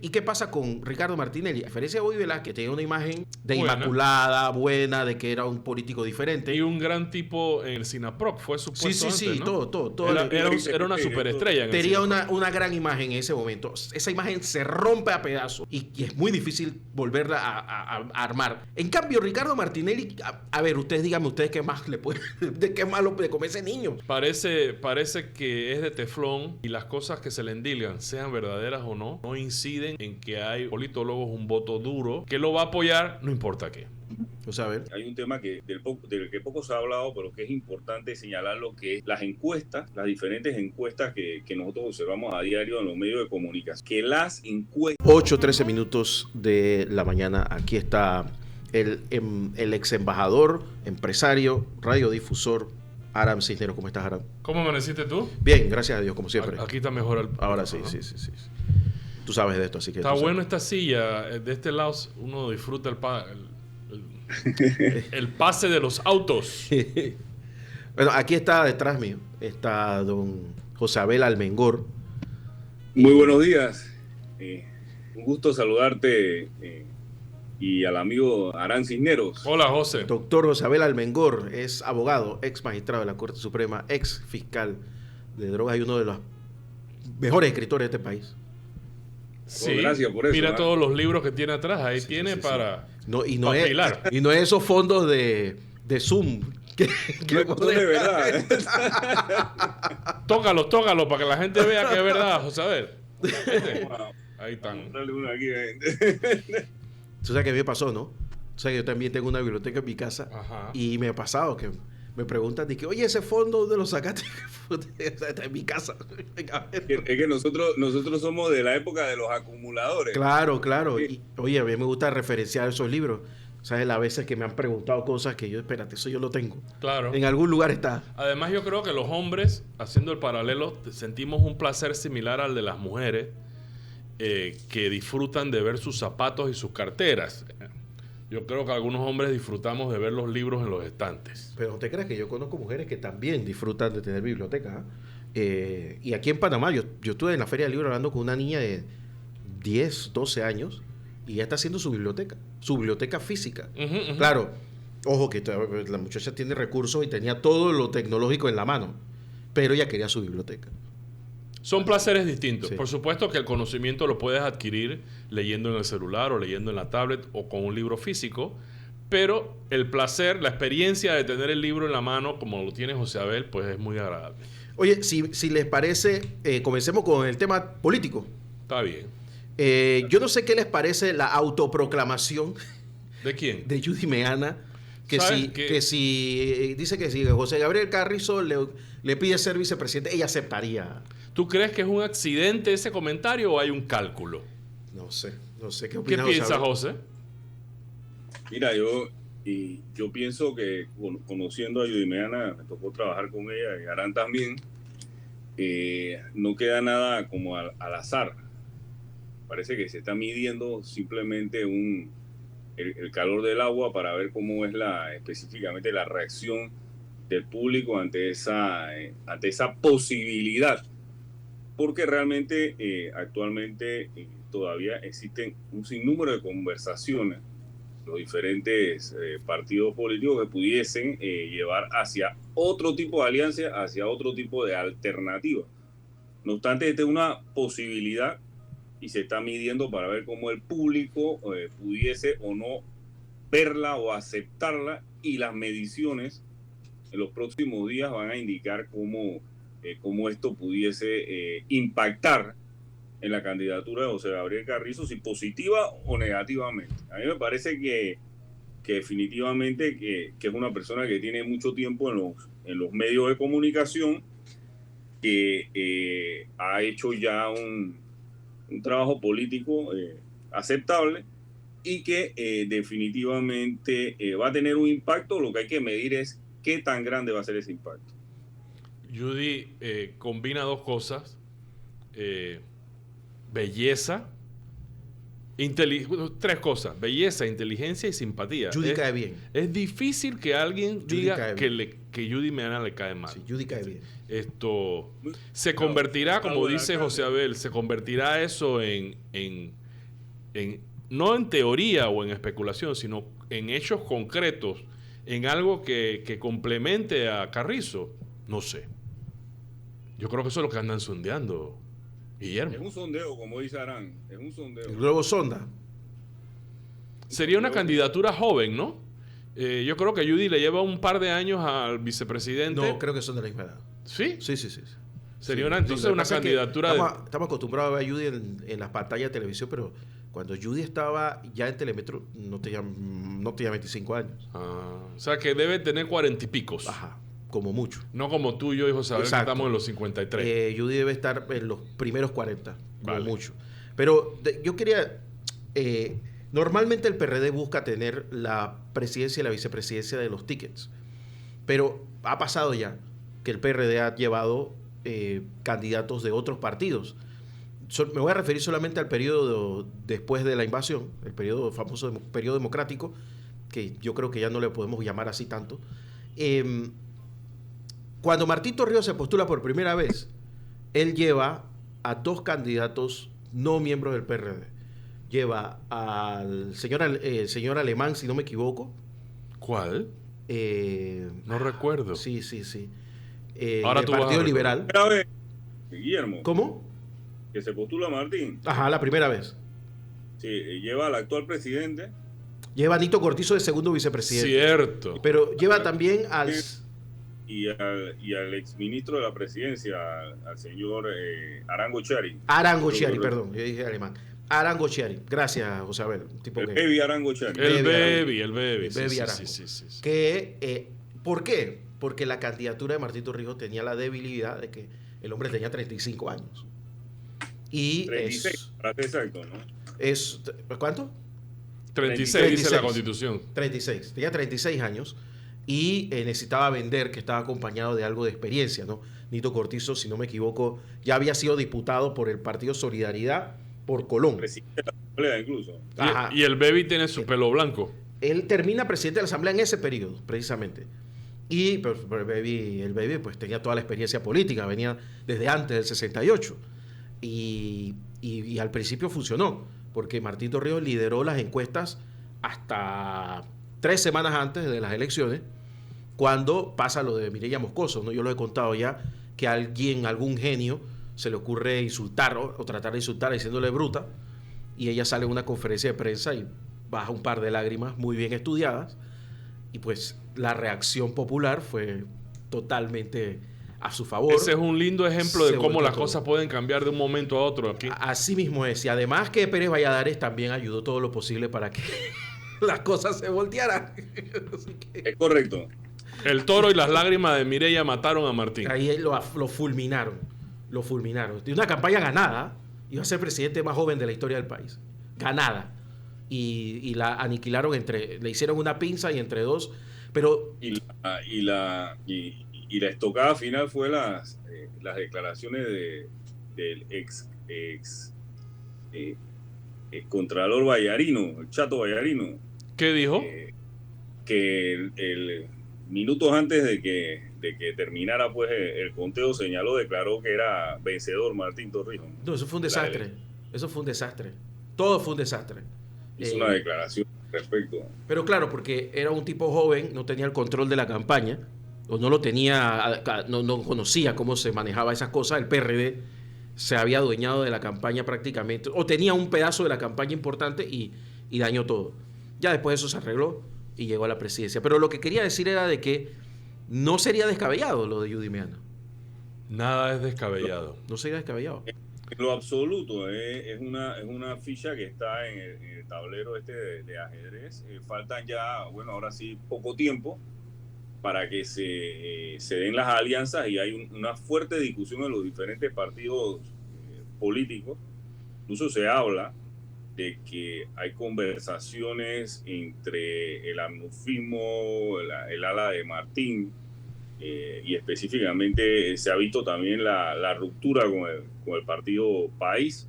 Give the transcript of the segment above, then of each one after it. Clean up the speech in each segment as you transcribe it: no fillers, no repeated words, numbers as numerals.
¿Y qué pasa con Ricardo Martinelli? A diferencia de Bobby Velázquez, tenía una imagen de Buena. inmaculada, buena, de que era un político diferente. Y un gran tipo en el Sinaproc, fue supuesto Sí, antes, ¿no? todo. Era una superestrella en el Tenía Sinaproc. una gran imagen en ese momento. Esa imagen se rompe a pedazos y es muy difícil volverla a armar. En cambio, Ricardo Martinelli, a ver, ustedes díganme, ustedes qué más le puede, de qué malo puede comer ese niño. Parece que es de teflón y las cosas que se le endilgan, sean verdaderas o no inciden en que hay politólogos un voto duro que lo va a apoyar, no importa qué. O sea, a ver. Hay un tema del que poco se ha hablado, pero que es importante señalar, lo que es las encuestas, las diferentes encuestas que nosotros observamos a diario en los medios de comunicación. Que las encuestas... 8:13 minutos de la mañana. Aquí está el ex embajador, empresario, radiodifusor, Aram Cisneros. ¿Cómo estás, Aram? ¿Cómo amaneciste tú? Bien, gracias a Dios, como siempre. Aquí está mejor el... Ahora sí, ¿no? sí. Tú sabes de esto, así que... Está bueno esta silla. De este lado uno disfruta el pase de los autos. Bueno, aquí está detrás mío, está don José Abel Almengor. Muy buenos días. Un gusto saludarte y al amigo Aram Cisneros. Hola, José. Doctor José Abel Almengor es abogado, ex magistrado de la Corte Suprema, ex fiscal de drogas y uno de los mejores escritores de este país. Sí, gracias por eso. mira todos los libros que tiene atrás. Ahí tiene para... No, y no es esos fondos de Zoom. No es verdad. Tócalo para que la gente vea que es verdad, José Abel. Wow. Ahí están. Dale uno aquí, Tú sabes que a mí me pasó, ¿no? O sea, yo también tengo una biblioteca en mi casa. Ajá. Y me ha pasado que me preguntan, que, oye, ese fondo, ¿dónde lo sacaste? Está en mi casa. Es que nosotros somos de la época de los acumuladores. Claro. Sí. Y, oye, a mí me gusta referenciar esos libros. ¿Sabes? Las veces que me han preguntado cosas que yo, espérate, eso yo lo tengo. Claro. En algún lugar está. Además, yo creo que los hombres, haciendo el paralelo, sentimos un placer similar al de las mujeres que disfrutan de ver sus zapatos y sus carteras. Yo creo que algunos hombres disfrutamos de ver los libros en los estantes. Pero no te creas que yo conozco mujeres que también disfrutan de tener biblioteca. Y aquí en Panamá, yo estuve en la Feria del Libro hablando con una niña de 10, 12 años y ella está haciendo su biblioteca física. Uh-huh. Claro, ojo que la muchacha tiene recursos y tenía todo lo tecnológico en la mano, pero ella quería su biblioteca. Son placeres distintos. Sí. Por supuesto que el conocimiento lo puedes adquirir leyendo en el celular o leyendo en la tablet o con un libro físico, pero el placer, la experiencia de tener el libro en la mano, como lo tiene José Abel, pues es muy agradable. Oye, si les parece, comencemos con el tema político. Está bien. Yo no sé qué les parece la autoproclamación ¿De quién? de Judy Meana, que ¿Sabes si dice que si José Gabriel Carrizo le pide ser vicepresidente, ella aceptaría. ¿Tú crees que es un accidente ese comentario o hay un cálculo? No sé qué ¿Qué opinas. piensas, José? Mira, yo pienso que conociendo a Judy Meana, me tocó trabajar con ella, y Aram también, no queda nada como al azar. Parece que se está midiendo simplemente el calor del agua para ver cómo es específicamente la reacción del público ante esa posibilidad. Porque realmente actualmente todavía existen un sinnúmero de conversaciones, los diferentes partidos políticos que pudiesen llevar hacia otro tipo de alianza, hacia otro tipo de alternativa. No obstante, esta es una posibilidad y se está midiendo para ver cómo el público pudiese o no verla o aceptarla, y las mediciones en los próximos días van a indicar cómo esto pudiese impactar en la candidatura de José Gabriel Carrizo, si positiva o negativamente. A mí me parece que definitivamente que es una persona que tiene mucho tiempo en los medios de comunicación, que ha hecho ya un trabajo político aceptable y que definitivamente va a tener un impacto. Lo que hay que medir es qué tan grande va a ser ese impacto. Judy combina dos cosas: belleza, tres cosas: belleza, inteligencia y simpatía. Judy cae bien. Es difícil que alguien Judy diga que Judy Meana le cae mal. Sí, Judy cae bien. Esto se convertirá, como dice José Abel, se convertirá eso en no en teoría o en especulación, sino en hechos concretos, en algo que complemente a Carrizo, no sé. Yo creo que eso es lo que andan sondeando, Guillermo. Es un sondeo, como dice Arán, es un sondeo. El globo sonda. Sería una candidatura joven, ¿no? Yo creo que Judy le lleva un par de años al vicepresidente. No, creo que son de la misma edad. ¿Sí? Sí. Sería Sí. entonces Lo que una pasa es que candidatura estamos acostumbrados a ver a Judy en las pantallas de televisión, pero cuando Judy estaba ya en Telemetro no tenía 25 años. O sea, que debe tener 40 y picos. Ajá, como mucho. No como tú y yo, José Abel, que Exacto. estamos en los 53. Judy debe estar en los primeros 40, como Vale. mucho. Pero yo quería... normalmente el PRD busca tener la presidencia y la vicepresidencia de los tickets. Pero ha pasado ya que el PRD ha llevado candidatos de otros partidos. Me voy a referir solamente al periodo después de la invasión, el famoso periodo democrático, que yo creo que ya no le podemos llamar así tanto. Cuando Martín Torrijos se postula por primera vez, él lleva a dos candidatos no miembros del PRD. Lleva al señor Alemán, si no me equivoco. ¿Cuál? No recuerdo. Sí. Ahora del tú vas a Partido recordar. Liberal. Primera vez, Guillermo, ¿Cómo? que se postula Martín, Ajá, la primera vez. sí, lleva al actual presidente, Lleva a Nito Cortizo de segundo vicepresidente. Cierto. Pero lleva también al... y al exministro de la presidencia, al señor Arango Chiari. Arango Chiari, perdón, yo dije alemán. Arango Chiari. Gracias, José Abel. Un tipo El que... baby Arango Chiari. El Baby baby. Sí, Baby sí, Arango. sí. Que, ¿por qué? Porque la candidatura de Martín Torrijos tenía la debilidad de que el hombre tenía 35 años. Y 36, para ser exacto, ¿no? ¿cuánto? 36 dice 36. la Constitución. 36. Tenía 36 años y necesitaba vender que estaba acompañado de algo de experiencia, ¿no? Nito Cortizo, si no me equivoco, ya había sido diputado por el Partido Solidaridad por Colón. Presidente de la Asamblea incluso. Ajá. Y el baby tiene su pelo blanco. Él termina presidente de la Asamblea en ese periodo, precisamente. Y pues, el baby pues tenía toda la experiencia política, venía desde antes del 68. Y al principio funcionó, porque Martín Torrijos lideró las encuestas hasta 3 semanas antes de las elecciones, cuando pasa lo de Mireya Moscoso, ¿no? Yo lo he contado ya, que algún genio, se le ocurre insultar o tratar de insultar diciéndole bruta, y ella sale en una conferencia de prensa y baja un par de lágrimas muy bien estudiadas, y pues la reacción popular fue totalmente a su favor. Ese es un lindo ejemplo de Se cómo volteó las todo. cosas pueden cambiar de un momento a otro aquí. Así mismo es. Y además que Pérez Valladares también ayudó todo lo posible para que las cosas se voltearan. Así que Es correcto. El toro y las lágrimas de Mireya mataron a Martín. ahí lo fulminaron. Lo fulminaron. De una campaña ganada, iba a ser presidente más joven de la historia del país. Ganada. Y la aniquilaron le hicieron una pinza y entre dos. Pero Y la estocada final fue las declaraciones del ex contralor Vallarino, el Chato Vallarino, ¿Qué dijo? que minutos antes de que terminara pues el conteo declaró que era vencedor Martín Torrijos. no, eso fue un desastre. Eso fue un desastre. Todo fue un desastre. Hizo una declaración al respecto. Pero claro, porque era un tipo joven, no tenía el control de la campaña, o no lo tenía, no conocía cómo se manejaba esas cosas. El PRD se había adueñado de la campaña prácticamente, o tenía un pedazo de la campaña importante y dañó todo. Ya después de eso se arregló y llegó a la presidencia. Pero lo que quería decir era de que no sería descabellado lo de Judy Meana. Nada es descabellado. No sería descabellado. En lo absoluto, es una ficha que está en el tablero de ajedrez. Faltan ya, bueno, ahora sí, poco tiempo para que se den las alianzas y hay una fuerte discusión en los diferentes partidos políticos. Incluso se habla de que hay conversaciones entre el amnufismo, el ala de Martín, y específicamente se ha visto también la ruptura con el partido País.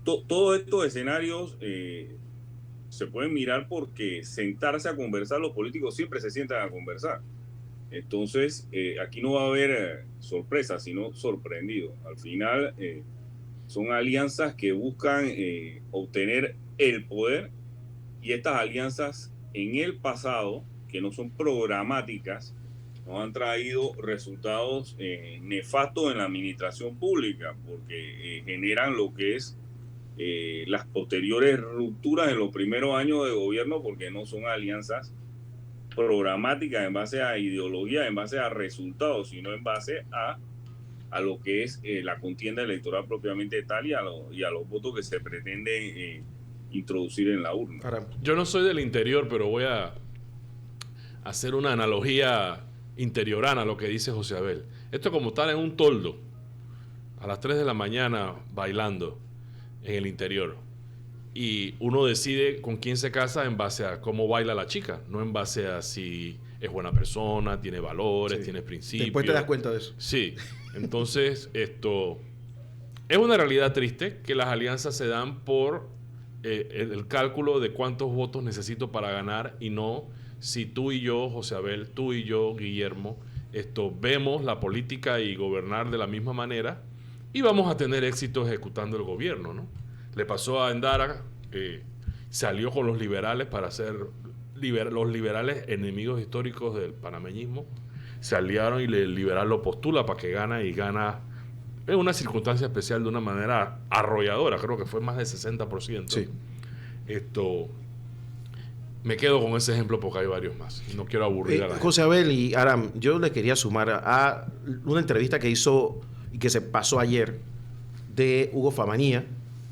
Todos estos escenarios se pueden mirar porque sentarse a conversar, los políticos siempre se sientan a conversar. Entonces, aquí no va a haber sorpresa, sino sorprendido. Al final, son alianzas que buscan obtener el poder, y estas alianzas en el pasado, que no son programáticas, nos han traído resultados nefastos en la administración pública, porque generan lo que es las posteriores rupturas en los primeros años de gobierno, porque no son alianzas programáticas en base a ideología, en base a resultados, sino en base a lo que es la contienda electoral propiamente tal, y a los votos que se pretende introducir en la urna. Yo no soy del interior, pero voy a hacer una analogía interiorana a lo que dice José Abel. Esto es como estar en un toldo a las 3 de la mañana bailando en el interior, y uno decide con quién se casa en base a cómo baila la chica, no en base a si es buena persona, tiene valores, Sí. tiene principios. Después te das cuenta de eso. Sí, entonces esto es una realidad triste, que las alianzas se dan por el cálculo de cuántos votos necesito para ganar, y no si tú y yo, José Abel, tú y yo, Guillermo, vemos la política y gobernar de la misma manera, y vamos a tener éxito ejecutando el gobierno, ¿no? Le pasó a Endara, salió con los liberales para ser los liberales enemigos históricos del panameñismo, se aliaron y el liberal lo postula para que gana, y gana en una circunstancia especial de una manera arrolladora, creo que fue más del 60%. Sí. Me quedo con ese ejemplo porque hay varios más y no quiero aburrir a la gente. José Abel y Aram, yo le quería sumar a una entrevista que hizo y que se pasó ayer de Hugo Famanía,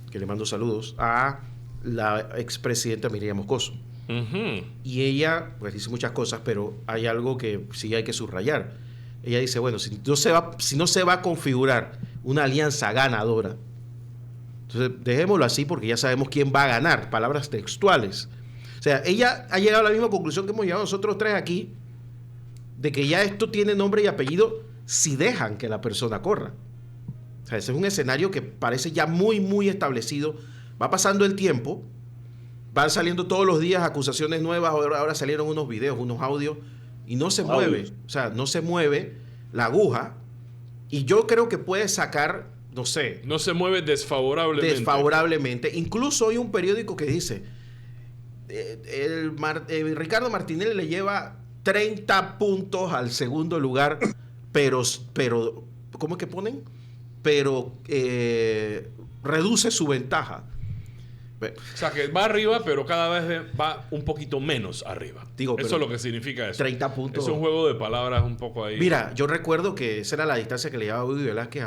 que le mando saludos, a la expresidenta Miriam Moscoso. Uh-huh. Y ella pues dice muchas cosas, pero hay algo que sí hay que subrayar. Ella dice, bueno, si no se va a configurar una alianza ganadora, entonces dejémoslo así, porque ya sabemos quién va a ganar. Palabras textuales. O sea, ella ha llegado a la misma conclusión que hemos llegado nosotros tres aquí, de que ya esto tiene nombre y apellido si dejan que la persona corra. O sea, ese es un escenario que parece ya muy, muy establecido. Va pasando el tiempo, van saliendo todos los días acusaciones nuevas, ahora salieron unos videos, unos audios, y no se mueve. O sea, no se mueve la aguja, y yo creo que puede sacar, no sé. No se mueve desfavorablemente. Desfavorablemente. Incluso hay un periódico que dice, Ricardo Martinelli le lleva 30 puntos al segundo lugar, pero ¿cómo es que ponen? Pero reduce su ventaja. O sea, que va arriba, pero cada vez va un poquito menos arriba. Digo, eso es lo que significa eso. 30 puntos. Es un juego de palabras un poco ahí. Mira, yo recuerdo que esa era la distancia que le llevaba Udio Velázquez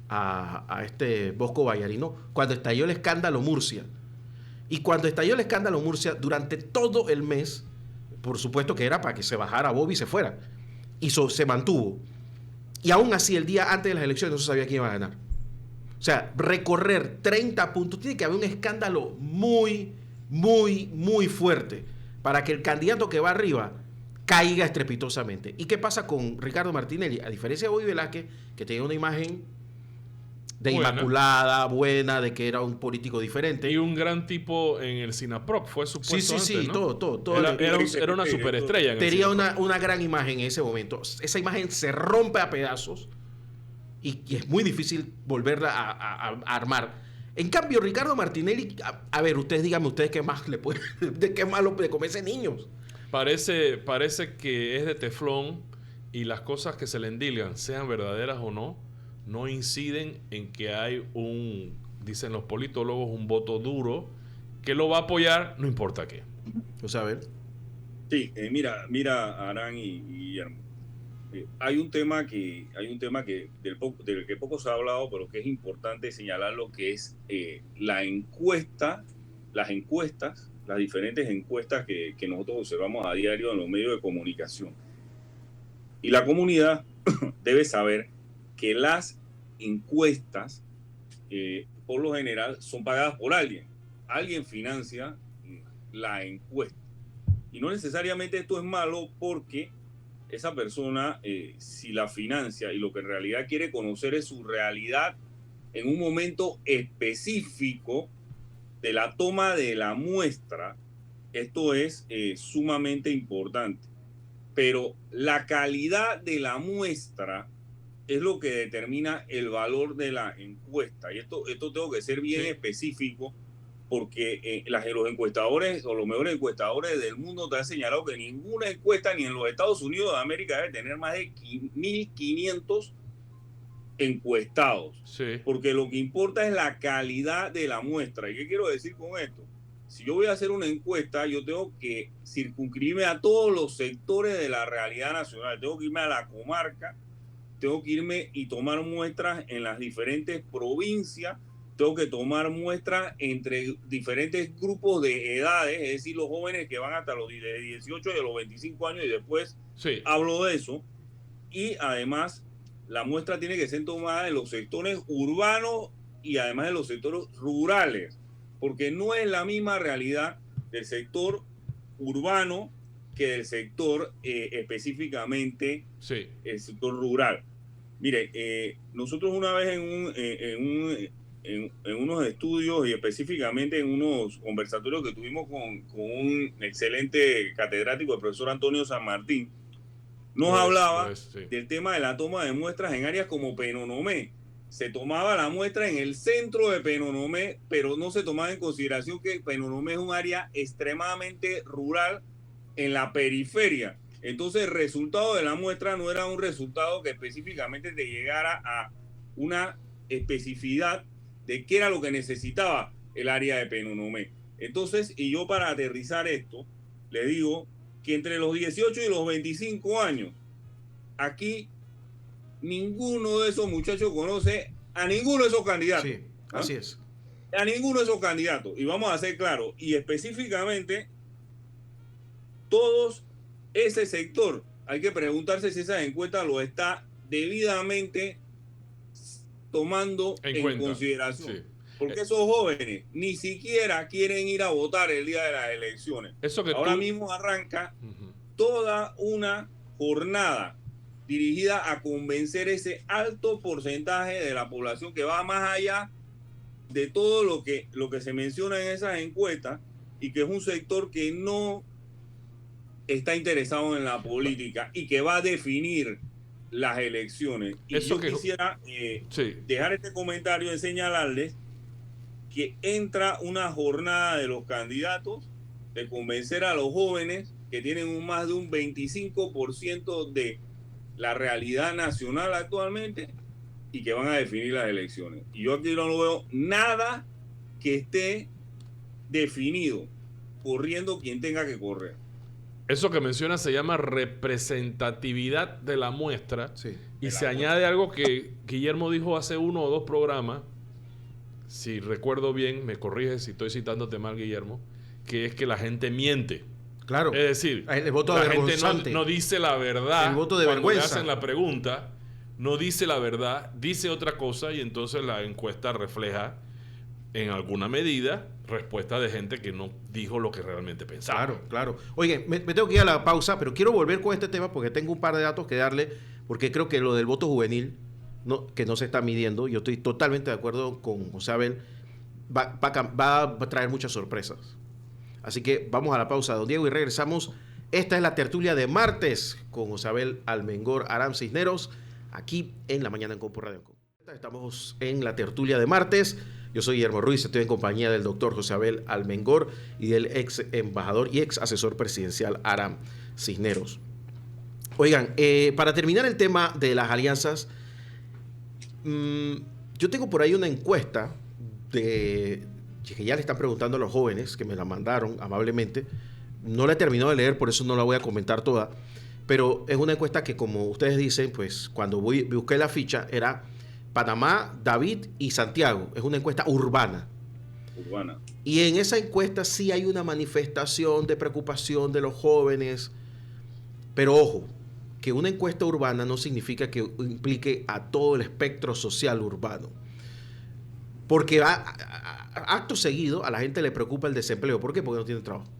a este Bosco Vallarino cuando estalló el escándalo Murcia. Y cuando estalló el escándalo Murcia, durante todo el mes, por supuesto que era para que se bajara Bobby y se fuera. Y se mantuvo. Y aún así, el día antes de las elecciones no se sabía quién iba a ganar. O sea, recorrer 30 puntos, tiene que haber un escándalo muy, muy, muy fuerte para que el candidato que va arriba caiga estrepitosamente. ¿Y qué pasa con Ricardo Martinelli? A diferencia de Bobby Velázquez, que tenía una imagen de inmaculada, buena, de que era un político diferente. Y un gran tipo en el Sinaproc, fue su puesto Sí, antes, ¿no? todo. Era una superestrella. Tenía una gran imagen en ese momento. Esa imagen se rompe a pedazos y es muy difícil volverla a armar. En cambio, Ricardo Martinelli, a ver, ustedes díganme, ustedes qué más le pueden, de qué más le convencen niños. Parece que es de teflón, y las cosas que se le endilgan, sean verdaderas o no inciden en que hay dicen los politólogos, un voto duro que lo va a apoyar, no importa qué. O sea, a ver. Sí, mira, Arán y Guillermo. Hay un tema que del que poco se ha hablado, pero que es importante señalar, lo que es las diferentes encuestas que nosotros observamos a diario en los medios de comunicación. Y la comunidad debe saber que las encuestas, por lo general, son pagadas por alguien. Alguien financia la encuesta. Y no necesariamente esto es malo, porque esa persona, si la financia y lo que en realidad quiere conocer es su realidad en un momento específico de la toma de la muestra, esto es sumamente importante. Pero la calidad de la muestra es lo que determina el valor de la encuesta. Y esto tengo que ser bien específico, porque los encuestadores o los mejores encuestadores del mundo te han señalado que ninguna encuesta ni en los Estados Unidos de América debe tener más de 1.500 encuestados. Sí. Porque lo que importa es la calidad de la muestra. ¿Y qué quiero decir con esto? Si yo voy a hacer una encuesta, yo tengo que circunscribirme a todos los sectores de la realidad nacional. Tengo que irme a la comarca, tengo que irme y tomar muestras en las diferentes provincias, tengo que tomar muestras entre diferentes grupos de edades, es decir, los jóvenes que van hasta los de 18 y de los 25 años, y después hablo de eso. Y además, la muestra tiene que ser tomada en los sectores urbanos y además en los sectores rurales, porque no es la misma realidad del sector urbano que del sector específicamente el sector rural. Mire, nosotros una vez en unos estudios y específicamente en unos conversatorios que tuvimos con un excelente catedrático, el profesor Antonio San Martín, nos hablaba del tema de la toma de muestras en áreas como Penonomé. Se tomaba la muestra en el centro de Penonomé, pero no se tomaba en consideración que Penonomé es un área extremadamente rural en la periferia. Entonces el resultado de la muestra no era un resultado que específicamente te llegara a una especificidad de qué era lo que necesitaba el área de Penonomé. Entonces, y yo para aterrizar esto, le digo que entre los 18 y los 25 años, aquí ninguno de esos muchachos conoce a ninguno de esos candidatos. Sí, así es. A ninguno de esos candidatos. Y vamos a ser claros, y específicamente, todos ese sector, hay que preguntarse si esa encuesta lo está debidamente tomando en consideración. Sí. Porque esos jóvenes ni siquiera quieren ir a votar el día de las elecciones. Ahora mismo arranca toda una jornada dirigida a convencer ese alto porcentaje de la población que va más allá de todo lo que se menciona en esas encuestas, y que es un sector que no está interesado en la política y que va a definir las elecciones. Y yo quisiera dejar este comentario de señalarles que entra una jornada de los candidatos de convencer a los jóvenes que tienen más de un 25% de la realidad nacional actualmente y que van a definir las elecciones. Y yo aquí no lo veo nada que esté definido, corriendo quien tenga que correr. Eso que menciona se llama representatividad de la muestra. Sí, y se añade algo que Guillermo dijo hace 1 o 2 programas, si recuerdo bien, me corriges si estoy citándote mal, Guillermo, que es que la gente miente. Claro. Es decir, el voto la gente no dice la verdad. El voto de cuando vergüenza. le hacen la pregunta, no dice la verdad, dice otra cosa, y entonces la encuesta refleja en alguna medida respuesta de gente que no dijo lo que realmente pensaba. Claro, claro. Oye, me tengo que ir a la pausa, pero quiero volver con este tema porque tengo un par de datos que darle, porque creo que lo del voto juvenil, que no se está midiendo, yo estoy totalmente de acuerdo con José Abel, va a traer muchas sorpresas. Así que vamos a la pausa, don Diego, y regresamos. Esta es la tertulia de martes con José Abel Almengor, Aram Cisneros, aquí en La Mañana en Compu Radio. Estamos en la tertulia de martes. Yo soy Guillermo Ruiz, estoy en compañía del doctor José Abel Almengor y del ex embajador y ex asesor presidencial Aram Cisneros. Oigan, para terminar el tema de las alianzas, yo tengo por ahí una encuesta que ya le están preguntando a los jóvenes, que me la mandaron amablemente. No la he terminado de leer, por eso no la voy a comentar toda, pero es una encuesta que, como ustedes dicen, pues cuando busqué la ficha era Panamá, David y Santiago. Es una encuesta urbana. Y en esa encuesta sí hay una manifestación de preocupación de los jóvenes. Pero ojo, que una encuesta urbana no significa que implique a todo el espectro social urbano. Porque acto seguido a la gente le preocupa el desempleo. ¿Por qué? Porque no tiene trabajo.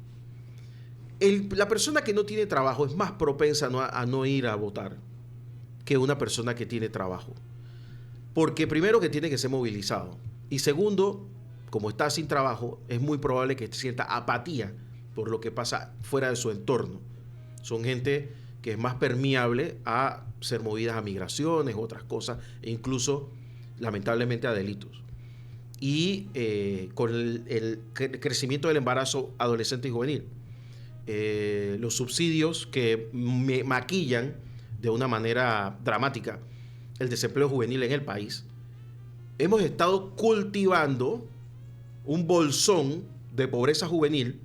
La persona que no tiene trabajo es más propensa a no ir a votar que una persona que tiene trabajo. Porque primero que tiene que ser movilizado. Y segundo, como está sin trabajo, es muy probable que sienta apatía por lo que pasa fuera de su entorno. Son gente que es más permeable a ser movidas a migraciones, otras cosas, e incluso, lamentablemente, a delitos. Y con el crecimiento del embarazo adolescente y juvenil, los subsidios que maquillan de una manera dramática el desempleo juvenil en el país, hemos estado cultivando un bolsón de pobreza juvenil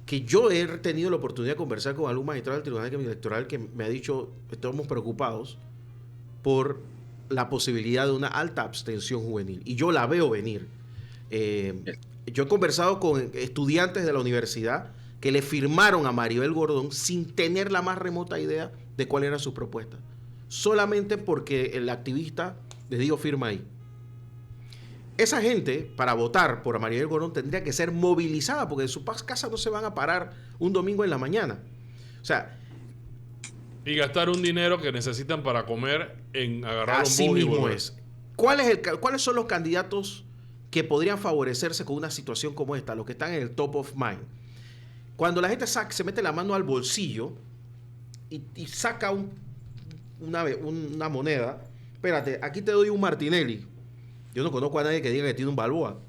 que yo he tenido la oportunidad de conversar con algún magistrado del Tribunal Electoral que me ha dicho, estamos preocupados por la posibilidad de una alta abstención juvenil. Y yo la veo venir. Yo he conversado con estudiantes de la universidad que le firmaron a Maribel Gordón sin tener la más remota idea de cuál era su propuesta. Solamente porque el activista les dijo firma ahí. Esa gente, para votar por Maribel Gordón, tendría que ser movilizada, porque de su casa no se van a parar un domingo en la mañana. O sea... Y gastar un dinero que necesitan para comer en agarrar así un bus y mismo volver. es. ¿Cuáles son los candidatos que podrían favorecerse con una situación como esta? Los que están en el top of mind. Cuando la gente se mete la mano al bolsillo y saca una moneda. Espérate, aquí te doy un Martinelli. Yo no conozco a nadie que diga que tiene un Balboa.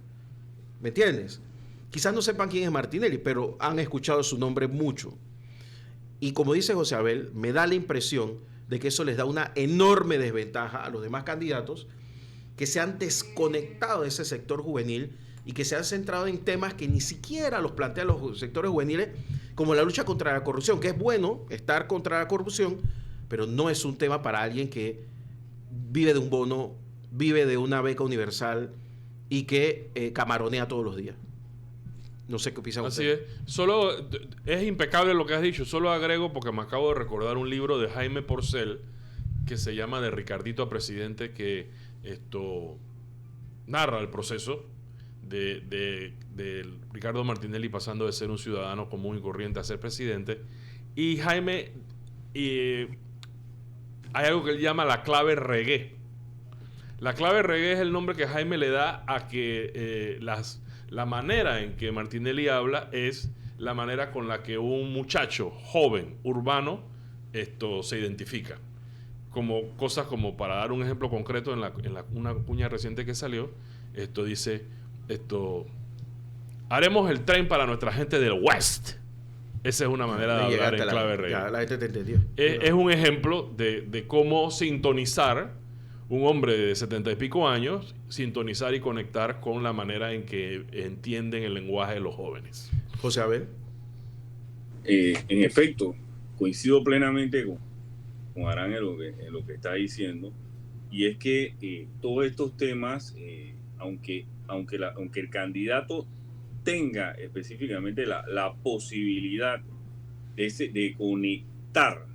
¿Me entiendes? Quizás no sepan quién es Martinelli, pero han escuchado su nombre mucho. Y como dice José Abel, me da la impresión de que eso les da una enorme desventaja a los demás candidatos que se han desconectado de ese sector juvenil y que se han centrado en temas que ni siquiera los plantean los sectores juveniles, como la lucha contra la corrupción, que es bueno estar contra la corrupción, pero no es un tema para alguien que vive de un bono, vive de una beca universal y que camaronea todos los días. No sé qué piensan ustedes. Así es. Solo es impecable lo que has dicho. Solo agrego, porque me acabo de recordar un libro de Jaime Porcel que se llama De Ricardito a Presidente, que narra el proceso de Ricardo Martinelli pasando de ser un ciudadano común y corriente a ser presidente. Y Jaime, hay algo que él llama la clave reggae. La clave reggae es el nombre que Jaime le da a que la manera en que Martinelli habla es la manera con la que un muchacho joven, urbano, se identifica. Como cosas como, para dar un ejemplo concreto, una cuña reciente que salió, dice, haremos el tren para nuestra gente del West. Esa es una manera de hablar en clave reggae. Ya la gente te entendió. Es un ejemplo de cómo sintonizar un hombre de 70 y pico años, sintonizar y conectar con la manera en que entienden el lenguaje de los jóvenes. José Abel. En efecto, coincido plenamente con Arán en lo que está diciendo, y es que todos estos temas, aunque el candidato tenga específicamente la posibilidad de conectar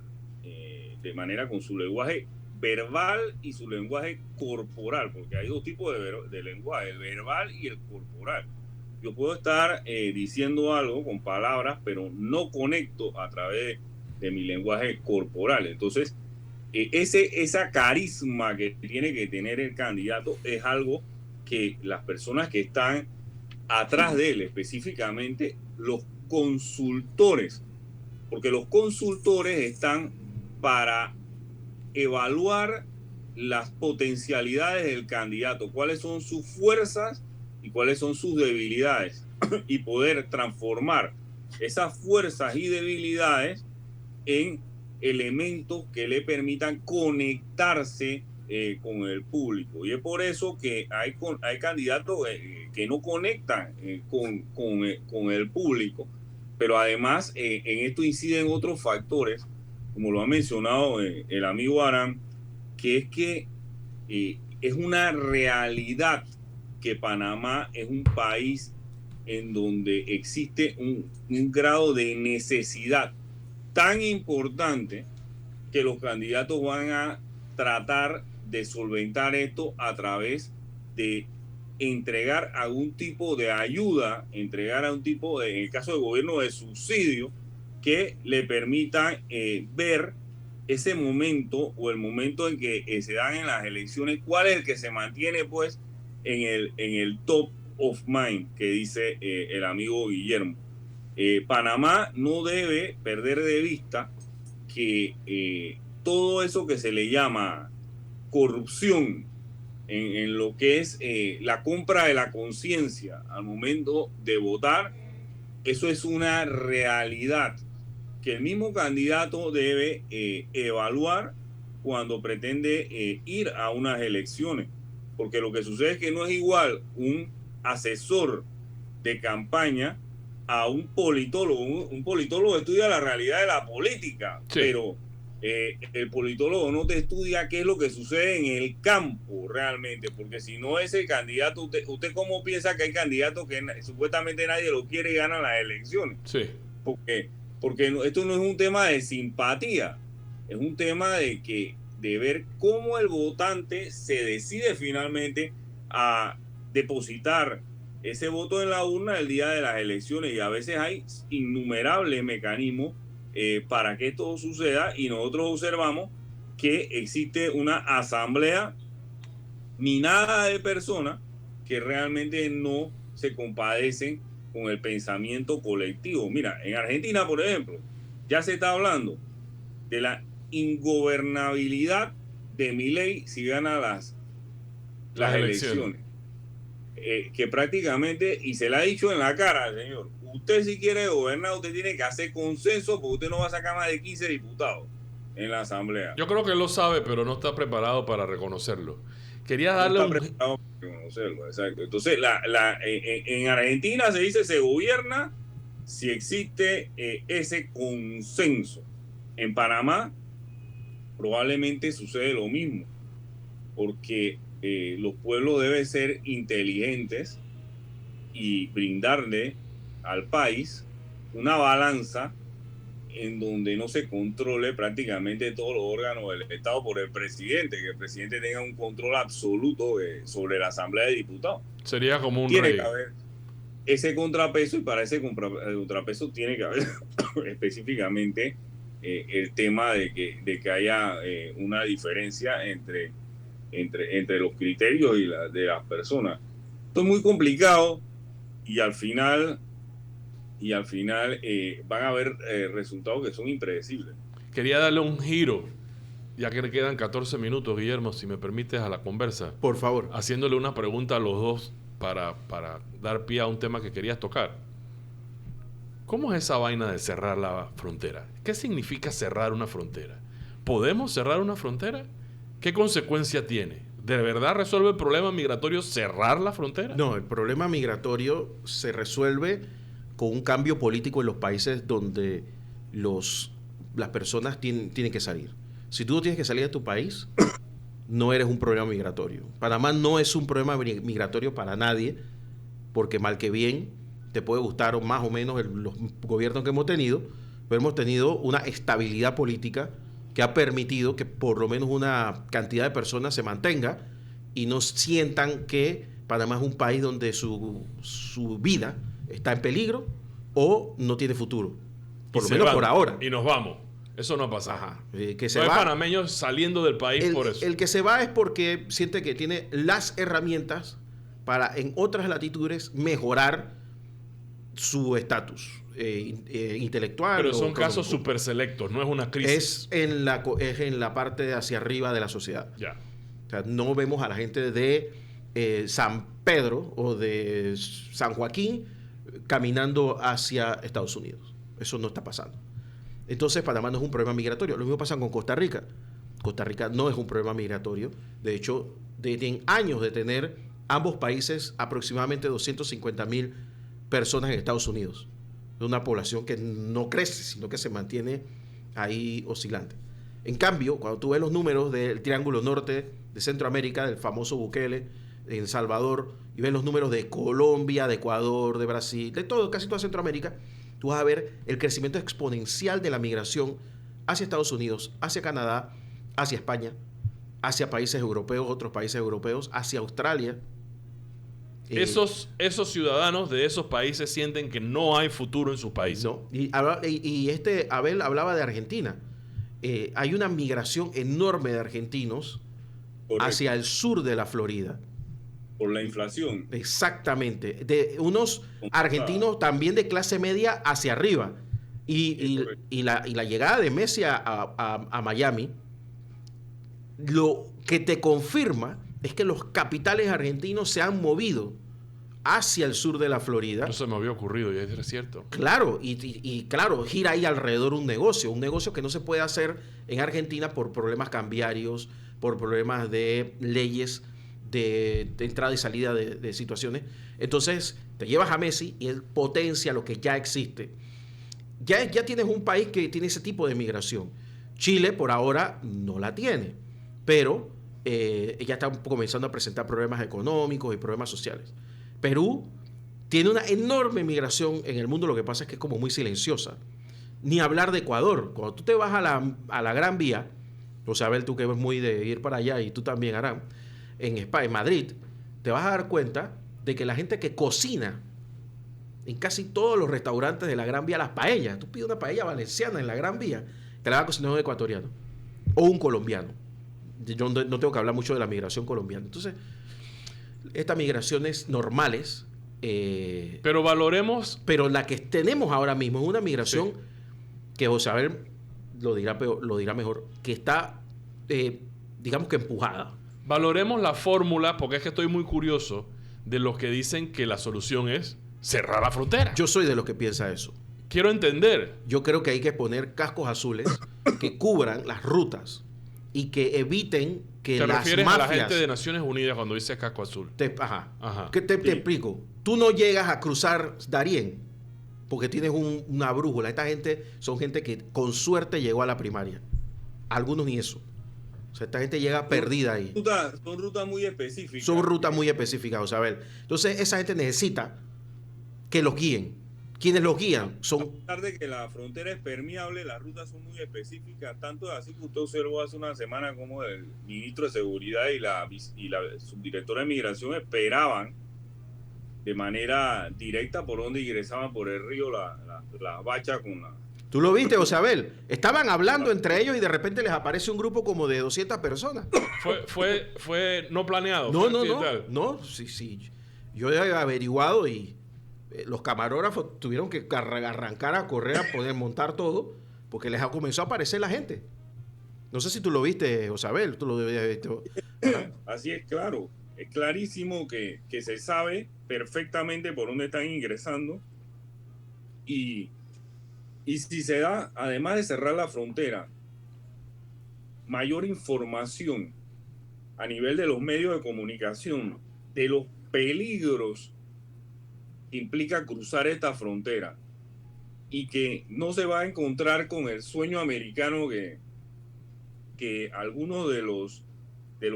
de manera con su lenguaje verbal y su lenguaje corporal, porque hay dos tipos de lenguaje, el verbal y el corporal. Yo puedo estar diciendo algo con palabras, pero no conecto a través de mi lenguaje corporal. Entonces, esa carisma que tiene que tener el candidato es algo que las personas que están atrás de él, específicamente los consultores, porque los consultores están para evaluar las potencialidades del candidato, cuáles son sus fuerzas y cuáles son sus debilidades, y poder transformar esas fuerzas y debilidades en elementos que le permitan conectarse con el público. Y es por eso que hay candidatos que no conectan con el público, pero además en esto inciden otros factores, como lo ha mencionado el amigo Arán, que es que es una realidad que Panamá es un país en donde existe un grado de necesidad tan importante que los candidatos van a tratar de solventar esto a través de entregar algún tipo de ayuda, entregar algún tipo de, en el caso del gobierno, de subsidio que le permitan ver ese momento o el momento en que se dan en las elecciones, cuál es el que se mantiene pues en el top of mind que dice el amigo Guillermo. Panamá no debe perder de vista que todo eso que se le llama corrupción en lo que es la compra de la conciencia al momento de votar, eso es una realidad que el mismo candidato debe evaluar cuando pretende ir a unas elecciones. Porque lo que sucede es que no es igual un asesor de campaña a un politólogo. Un politólogo estudia la realidad de la política, sí, pero el politólogo no te estudia qué es lo que sucede en el campo realmente, porque si no ese candidato, usted cómo piensa que hay candidatos que supuestamente nadie lo quiere y ganan las elecciones. Sí. Porque esto no es un tema de simpatía, es un tema de ver cómo el votante se decide finalmente a depositar ese voto en la urna el día de las elecciones, y a veces hay innumerables mecanismos para que esto suceda, y nosotros observamos que existe una asamblea minada de personas que realmente no se compadecen con el pensamiento colectivo. Mira, en Argentina, por ejemplo, ya se está hablando de la ingobernabilidad de Milei si gana las elecciones. Que prácticamente, y se le ha dicho en la cara, señor, usted si quiere gobernar, usted tiene que hacer consenso, porque usted no va a sacar más de 15 diputados en la asamblea. Yo creo que él lo sabe, pero no está preparado para reconocerlo. Quería darle no está preparado para reconocerlo, exacto. Entonces, en Argentina se dice se gobierna si existe ese consenso. En Panamá probablemente sucede lo mismo, porque los pueblos deben ser inteligentes y brindarle al país una balanza en donde no se controle prácticamente todos los órganos del Estado por el presidente, que el presidente tenga un control absoluto sobre la Asamblea de Diputados. Sería como un tiene rey. Que haber ese contrapeso, y para ese contrapeso tiene que haber específicamente el tema de que haya una diferencia entre los criterios de las personas. Esto es muy complicado, y al final van a haber resultados que son impredecibles. Quería darle un giro, ya que le quedan 14 minutos, Guillermo, si me permites, a la conversa. Por favor. Haciéndole una pregunta a los dos para dar pie a un tema que querías tocar. ¿Cómo es esa vaina de cerrar la frontera? ¿Qué significa cerrar una frontera? ¿Podemos cerrar una frontera? ¿Qué consecuencia tiene? ¿De verdad resuelve el problema migratorio cerrar la frontera? No, el problema migratorio se resuelve con un cambio político en los países donde las personas tienen que salir. Si tú no tienes que salir de tu país, no eres un problema migratorio. Panamá no es un problema migratorio para nadie, porque mal que bien te puede gustar más o menos los gobiernos que hemos tenido, pero hemos tenido una estabilidad política que ha permitido que por lo menos una cantidad de personas se mantenga y no sientan que Panamá es un país donde su vida está en peligro o no tiene futuro. Por lo menos por ahora. Y nos vamos. Eso no pasa. Ajá. Que se no va, hay panameños saliendo del país por eso. El que se va es porque siente que tiene las herramientas para en otras latitudes mejorar su estatus intelectual. Pero son casos súper selectos, no es una crisis. Es en la parte hacia arriba de la sociedad. Ya. O sea, no vemos a la gente de San Pedro o de San Joaquín caminando hacia Estados Unidos. Eso no está pasando. Entonces, Panamá no es un problema migratorio. Lo mismo pasa con Costa Rica. Costa Rica no es un problema migratorio. De hecho, tienen años de tener ambos países aproximadamente 250,000 personas en Estados Unidos. De una población que no crece, sino que se mantiene ahí oscilante. En cambio, cuando tú ves los números del Triángulo Norte de Centroamérica, del famoso Bukele, en El Salvador, y ves los números de Colombia, de Ecuador, de Brasil, de todo, casi toda Centroamérica, tú vas a ver el crecimiento exponencial de la migración hacia Estados Unidos, hacia Canadá, hacia España, hacia países europeos, otros países europeos, hacia Australia. Esos ciudadanos de esos países sienten que no hay futuro en su país. No. Y Abel hablaba de Argentina. Hay una migración enorme de argentinos hacia el sur de la Florida. por la inflación. Exactamente. De unos argentinos también de clase media hacia arriba. Y la llegada de Messi a Miami, lo que te confirma es que los capitales argentinos se han movido hacia el sur de la Florida. No se me había ocurrido, y es cierto. Claro, y claro, gira ahí alrededor un negocio que no se puede hacer en Argentina por problemas cambiarios, por problemas de leyes de entrada y salida de situaciones. Entonces, te llevas a Messi y él potencia lo que ya existe. Ya tienes un país que tiene ese tipo de migración. Chile, por ahora, no la tiene, pero ya está comenzando a presentar problemas económicos y problemas sociales. Perú tiene una enorme migración en el mundo, lo que pasa es que es como muy silenciosa. Ni hablar de Ecuador. Cuando tú te vas a la Gran Vía, o sea, Abel, tú que eres muy de ir para allá, y tú también, Aram, en España, en Madrid, te vas a dar cuenta de que la gente que cocina en casi todos los restaurantes de la Gran Vía, las paellas, tú pides una paella valenciana en la Gran Vía, te la va a cocinar un ecuatoriano o un colombiano. Yo no tengo que hablar mucho de la migración colombiana. Entonces, estas migraciones normales, pero valoremos. Pero la que tenemos ahora mismo es una migración que José Abel lo dirá mejor, que está, digamos que empujada. Valoremos la fórmula, porque es que estoy muy curioso de los que dicen que la solución es cerrar la frontera. Yo soy de los que piensa eso. Quiero entender. Yo creo que hay que poner cascos azules que cubran las rutas y que eviten que ¿Te las refieres mafias... a la gente de Naciones Unidas cuando dice casco azul? Ajá. ¿Qué te explico? Tú no llegas a cruzar Darién porque tienes una brújula. Esta gente son gente que con suerte llegó a la primaria. Algunos ni eso. O sea, esta gente llega perdida ahí. Son rutas muy específicas. Son rutas muy específicas, o sea, a ver. Entonces, esa gente necesita que los guíen. Quienes los guían son... A pesar de que la frontera es permeable, las rutas son muy específicas. Tanto es así que usted observó hace una semana como el ministro de Seguridad y la subdirectora de Migración esperaban de manera directa por donde ingresaban por el río la bacha con la... ¿Tú lo viste, José Abel? Estaban hablando entre ellos y de repente les aparece un grupo como de 200 personas. Fue no planeado. No, sí. Yo he averiguado y los camarógrafos tuvieron que arrancar a correr, a poder montar todo, porque les comenzó a aparecer la gente. No sé si tú lo viste, José Abel, tú lo debías visto. Así es, claro. Es clarísimo que se sabe perfectamente por dónde están ingresando y si se da, además de cerrar la frontera, mayor información a nivel de los medios de comunicación de los peligros que implica cruzar esta frontera y que no se va a encontrar con el sueño americano que algunos de los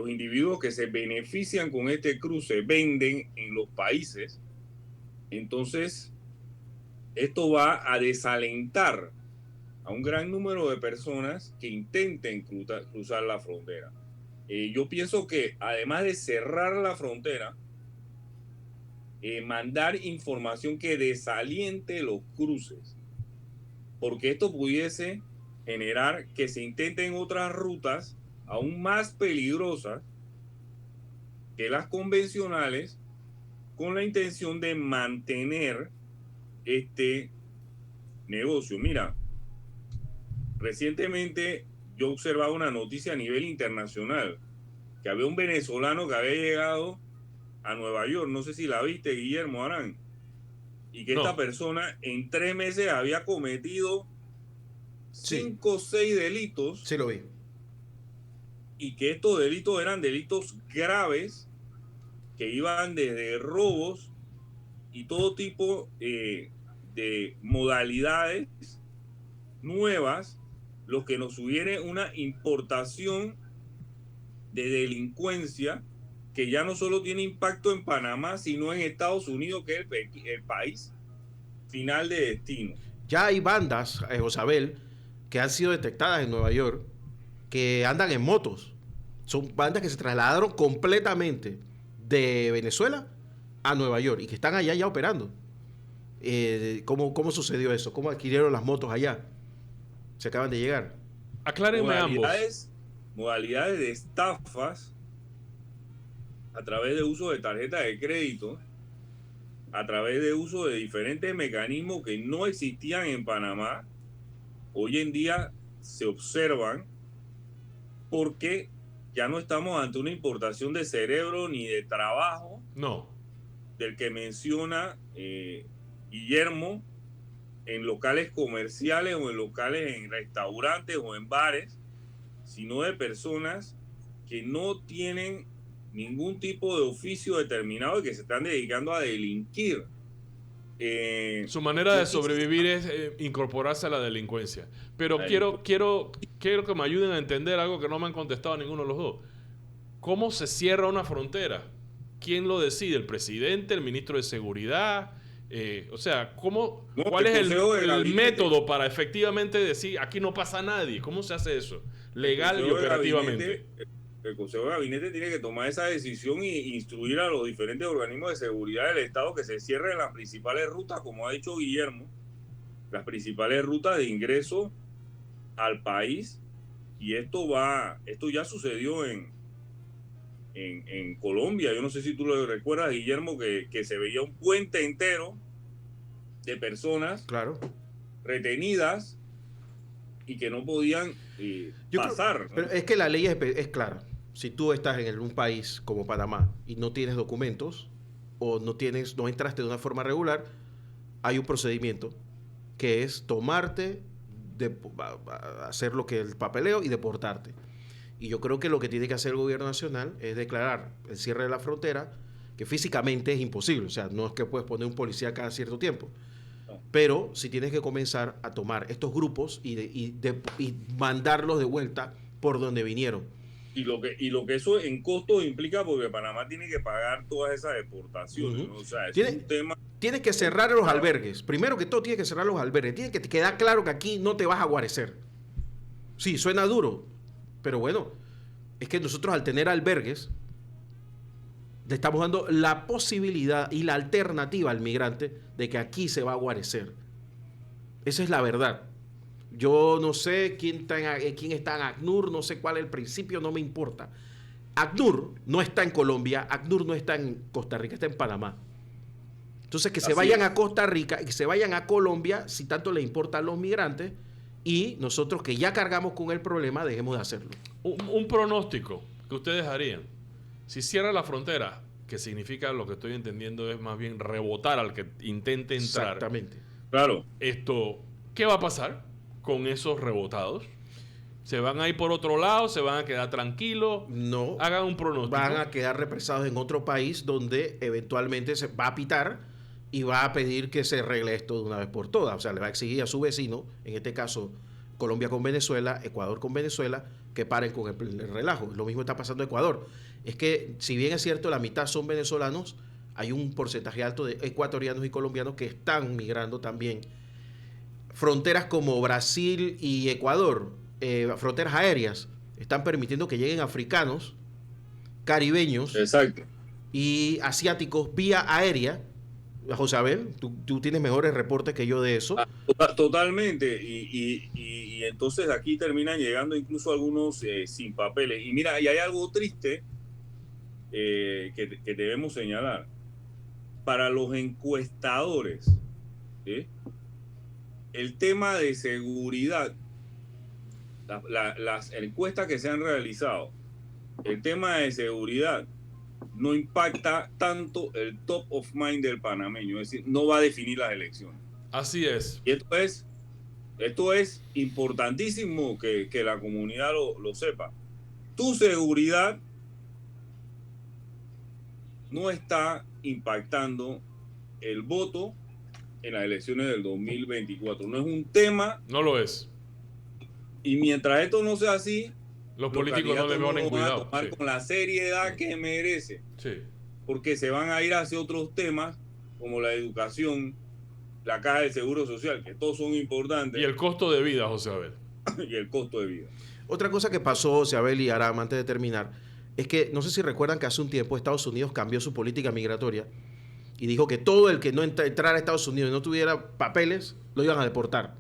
individuos que se benefician con este cruce venden en los países. Entonces, esto va a desalentar a un gran número de personas que intenten cruzar la frontera. Yo pienso que además de cerrar la frontera, mandar información que desaliente los cruces, porque esto pudiese generar que se intenten otras rutas aún más peligrosas que las convencionales, con la intención de mantener este negocio. Mira, recientemente yo observaba una noticia a nivel internacional que había un venezolano que había llegado a Nueva York, no sé si la viste, Guillermo Arán, y que esta persona en 3 meses había cometido 5 o 6 delitos. Sí, lo vi. Y que estos delitos eran delitos graves que iban desde robos y todo tipo de modalidades nuevas, lo que nos sugiere una importación de delincuencia que ya no solo tiene impacto en Panamá, sino en Estados Unidos, que es el país final de destino. Ya hay bandas, Josabel, que han sido detectadas en Nueva York, que andan en motos. Son bandas que se trasladaron completamente de Venezuela a Nueva York y que están allá ya operando. ¿Cómo sucedió eso? ¿Cómo adquirieron las motos allá? Se acaban de llegar. Aclárenme ambos. Modalidades de estafas a través de uso de tarjetas de crédito, a través de uso de diferentes mecanismos que no existían en Panamá, hoy en día se observan porque ya no estamos ante una importación de cerebro ni de trabajo No. del que menciona Guillermo, en locales comerciales o en locales, en restaurantes o en bares, sino de personas que no tienen ningún tipo de oficio determinado y que se están dedicando a delinquir. Su manera de sobrevivir es incorporarse a la delincuencia. Pero quiero que me ayuden a entender algo que no me han contestado ninguno de los dos. ¿Cómo se cierra una frontera? ¿Quién lo decide? ¿El presidente? ¿El ministro de Seguridad? O sea, ¿cuál es el método para efectivamente decir aquí no pasa nadie? ¿Cómo se hace eso? Legal y operativamente. El Consejo de Gabinete tiene que tomar esa decisión e instruir a los diferentes organismos de seguridad del Estado que se cierren las principales rutas, como ha dicho Guillermo, las principales rutas de ingreso al país. Y esto ya sucedió en Colombia. Yo no sé si tú lo recuerdas, Guillermo, que se veía un puente entero de personas retenidas y que no podían pasar. Pero es que la ley es clara. Si tú estás en un país como Panamá y no tienes documentos o no entraste de una forma regular, hay un procedimiento que es tomarte, hacer lo que el papeleo y deportarte. Y yo creo que lo que tiene que hacer el gobierno nacional es declarar el cierre de la frontera, que físicamente es imposible. O sea, no es que puedes poner un policía cada cierto tiempo. No. Pero si tienes que comenzar a tomar estos grupos y mandarlos de vuelta por donde vinieron. Y lo que eso en costos implica, porque Panamá tiene que pagar todas esas deportaciones. ¿No? O sea, es un tema... Tienes que cerrar los albergues. Primero que todo, tienes que cerrar los albergues. Tiene que quedar claro que aquí no te vas a guarecer. Sí, suena duro. Pero bueno, es que nosotros al tener albergues, le estamos dando la posibilidad y la alternativa al migrante de que aquí se va a guarecer. Esa es la verdad. Yo no sé quién está en ACNUR, no sé cuál es el principio, no me importa. ACNUR no está en Colombia, ACNUR no está en Costa Rica, está en Panamá. Entonces que se vayan a Costa Rica y que se vayan a Colombia si tanto les importan los migrantes. Y nosotros que ya cargamos con el problema, dejemos de hacerlo. Un pronóstico que ustedes harían. Si cierra la frontera, que significa, lo que estoy entendiendo, es más bien rebotar al que intente entrar. Exactamente. Claro. ¿Qué va a pasar con esos rebotados? ¿Se van a ir por otro lado? ¿Se van a quedar tranquilos? No. Hagan un pronóstico. Van a quedar represados en otro país donde eventualmente se va a pitar y va a pedir que se arregle esto de una vez por todas. O sea, le va a exigir a su vecino, en este caso Colombia con Venezuela, Ecuador con Venezuela, que paren con el relajo. Lo mismo está pasando en Ecuador. Es que, si bien es cierto, la mitad son venezolanos, hay un porcentaje alto de ecuatorianos y colombianos que están migrando también. Fronteras como Brasil y Ecuador, fronteras aéreas, están permitiendo que lleguen africanos, caribeños y asiáticos vía aérea. José Abel, tú tienes mejores reportes que yo de eso. Totalmente. Y entonces aquí terminan llegando incluso algunos sin papeles. Y mira, y hay algo triste que debemos señalar. Para los encuestadores, ¿sí?, el tema de seguridad, las encuestas que se han realizado, el tema de seguridad no impacta tanto el top of mind del panameño, es decir, no va a definir las elecciones. Así es. Y esto es importantísimo que la comunidad lo sepa. Tu seguridad no está impactando el voto en las elecciones del 2024. No es un tema. No lo es. Y mientras esto no sea así, los políticos no le ponen cuidado. A tomar con la seriedad que merece. Sí. Porque se van a ir hacia otros temas como la educación, la caja del seguro social, que todos son importantes. Y el costo de vida, José Abel. Y el costo de vida. Otra cosa que pasó, José Abel y Aram, antes de terminar, es que no sé si recuerdan que hace un tiempo Estados Unidos cambió su política migratoria y dijo que todo el que no entrara a Estados Unidos y no tuviera papeles, lo iban a deportar.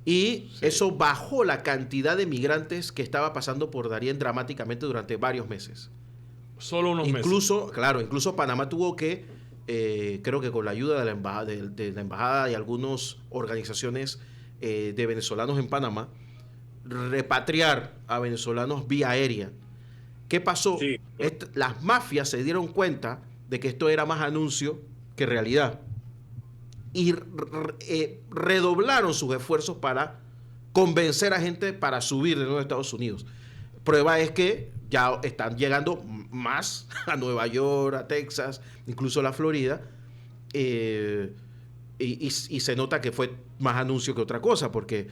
Y eso bajó la cantidad de migrantes que estaba pasando por Darién dramáticamente durante varios meses. Solo unos meses. Incluso Panamá tuvo que, creo que con la ayuda de la embajada, de la embajada y algunas organizaciones de venezolanos en Panamá, repatriar a venezolanos vía aérea. ¿Qué pasó? Sí. Las mafias se dieron cuenta de que esto era más anuncio que realidad y redoblaron sus esfuerzos para convencer a gente para subir de nuevo a Estados Unidos. Prueba es que ya están llegando más a Nueva York, a Texas, incluso a la Florida, y se nota que fue más anuncio que otra cosa, porque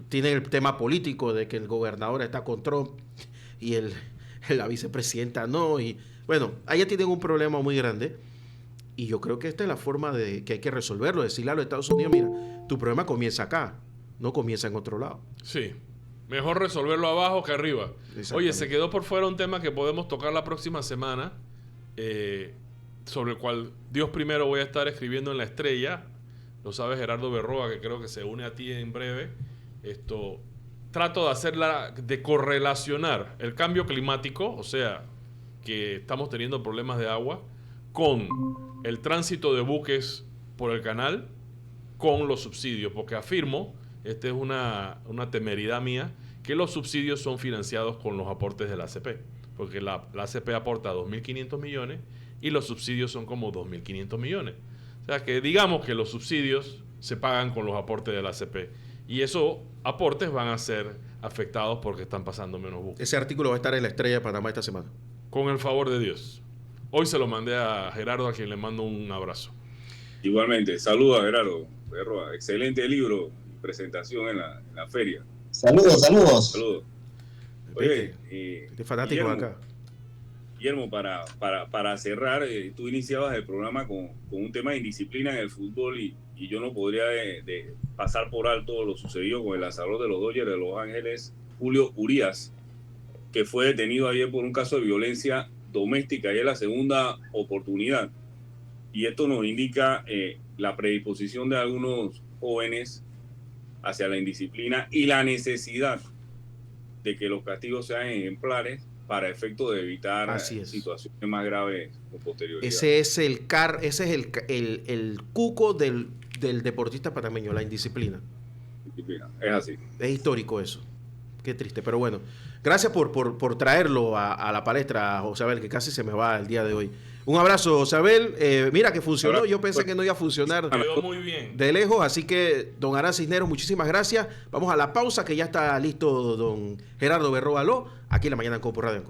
tienen el tema político de que el gobernador está con Trump y la vicepresidenta no, y bueno, allá tienen un problema muy grande, y yo creo que esta es la forma de que hay que resolverlo, decirle a los Estados Unidos, mira, tu problema comienza acá, no comienza en otro lado. Sí. Mejor resolverlo abajo que arriba. Oye, se quedó por fuera un tema que podemos tocar la próxima semana, sobre el cual Dios primero voy a estar escribiendo en La Estrella. Lo sabe Gerardo Berroa, que creo que se une a ti en breve. Trato de correlacionar el cambio climático, o sea, que estamos teniendo problemas de agua, con el tránsito de buques por el canal, con los subsidios, porque afirmo, esta es una temeridad mía, que los subsidios son financiados con los aportes de la ACP, porque la ACP aporta 2.500 millones y los subsidios son como 2.500 millones. O sea que digamos que los subsidios se pagan con los aportes de la ACP y esos aportes van a ser afectados porque están pasando menos buques. Ese artículo va a estar en La Estrella de Panamá esta semana. Con el favor de Dios. Hoy se lo mandé a Gerardo, a quien le mando un abrazo. Igualmente, saludos a Gerardo Berroa. Excelente libro y presentación en la feria. Saludos. Oye, de fanático acá. Guillermo, para cerrar, tú iniciabas el programa con un tema de indisciplina en el fútbol y yo no podría de pasar por alto lo sucedido con el lanzador de los Dodgers de Los Ángeles, Julio Urías, que fue detenido ayer por un caso de violencia doméstica y es la segunda oportunidad. Y esto nos indica la predisposición de algunos jóvenes hacia la indisciplina y la necesidad de que los castigos sean ejemplares para efecto de evitar situaciones más graves con posterioridad. Ese es el cuco del deportista panameño, la indisciplina. Es así. Es histórico eso. Qué triste, pero bueno. Gracias por traerlo a la palestra, José Abel, que casi se me va el día de hoy. Un abrazo, José Abel. Mira que funcionó. Yo pensé que no iba a funcionar. Quedó muy bien. De lejos, así que don Arán Cisneros, muchísimas gracias. Vamos a la pausa, que ya está listo don Gerardo Berroa Aló, aquí en La Mañana en Copo Radio.